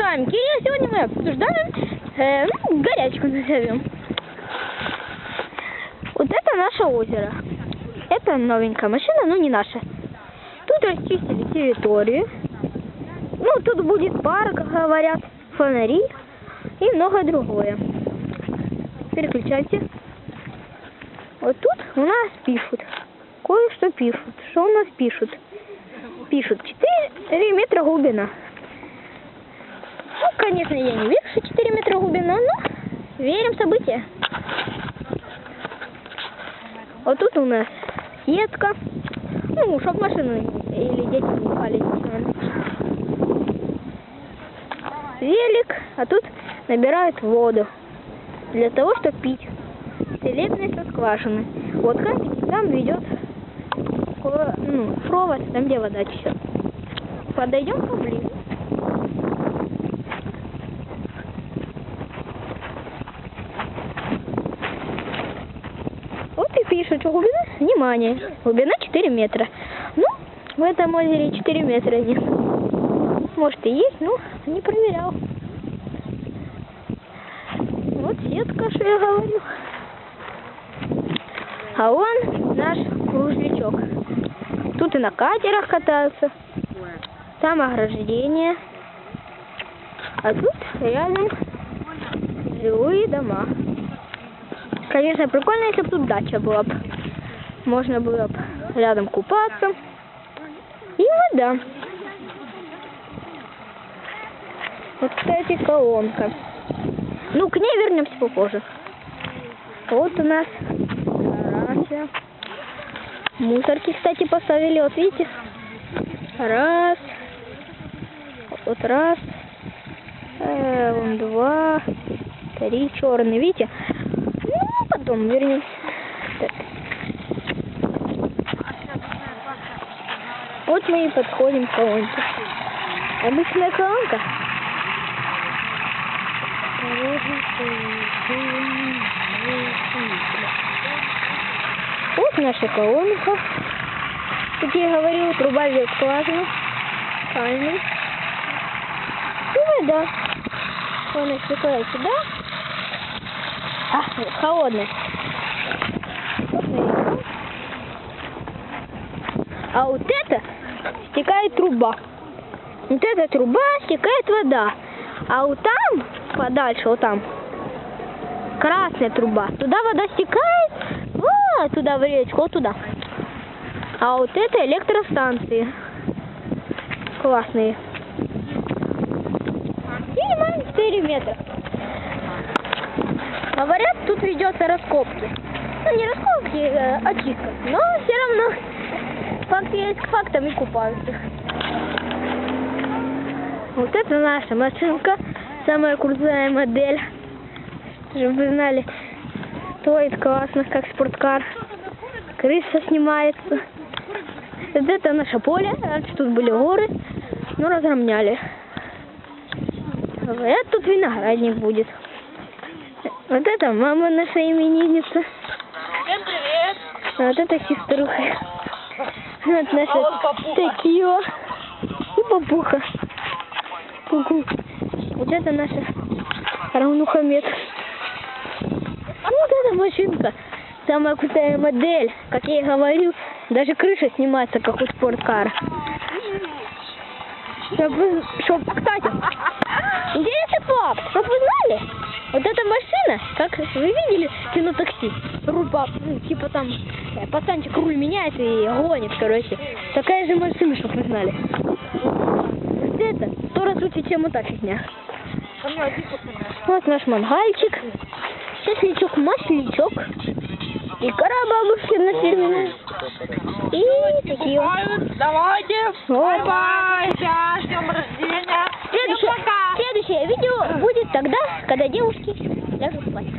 вами Кирилл. Сегодня мы обсуждаем горячку назовем. Вот это наше озеро. Это новенькая машина, но не наша. Тут расчистили территорию. Ну, тут будет парк, говорят, фонари и многое другое. Переключайте. Вот тут у нас пишут. Кое-что пишут. Что у нас пишут? Пишут 4 метра глубина. Ну, конечно, я не верю, что 4 метра глубина, но верим в события. Вот тут у нас сетка. Ну, чтоб машины или дети не упали. Велик, а тут набирают воду для того, чтобы пить. Целебные со скважины. Вот камень там ведет провод, там где вода течет. Подойдем поближе. Вот и пишут, что глубина, внимание, глубина 4 метра. Ну, в этом озере 4 метра нет. Может и есть, но не проверял. Вот сетка, что я говорю. А вон наш кружлячок. Тут и на катерах катаются. Там ограждение. А тут рядом жилые дома. Конечно, прикольно, если бы тут дача была бы. Можно было бы рядом купаться. И вода. Вот, кстати, колонка. Ну, к ней вернемся попозже. Вот у нас гараж. Мусорки, кстати, поставили. Вот видите? Раз. Вот раз. Вон два. Три черные. Видите? Ну, потом вернемся. Так. Вот мы и подходим к колонке. Обычная колонка. Вот наша колонка. Как я говорил, труба ведет классно. Правильно. И вода. Она стекает сюда. Холодная. А вот это стекает труба. Вот эта труба стекает вода. А вот там, подальше, вот там, красная труба. Туда вода стекает, вот туда в речку, вот туда. А вот это электростанции. Классные. Минимум 4 метра. Говорят, тут ведется раскопки. Ну, не раскопки, а очистка. Но все равно факт есть к фактам и купаются. Вот это наша машинка, самая крутая модель, чтобы вы знали, стоит классно, как спорткар, крыша снимается. Вот это наше поле, раньше тут были горы, но разровняли. Говорят, тут виноградник будет. Вот это мама наша именинница. Всем привет! Вот это сеструха. Вот наша Текила и папуха. Вот это наша Раунухамед. Вот эта машинка. Самая крутая модель. Как я и говорил, даже крыша снимается, как у спорткара. Кстати, интересный факт. Чтоб вы знали, вот эта машина, как вы видели в кино «Такси», типа там пацанчик руль меняет и гонит, короче. Такая же машина, чтоб вы знали. Вот это 100 раз лучше, чем вот та фигня. Вот наш мангальчик. Шашлычок-маслячок. И кора бабушкина фирменная. И такие вот. Давайте. Бай-бай. С днем рождения. Следующее видео будет тогда, когда девушки ляжут спать.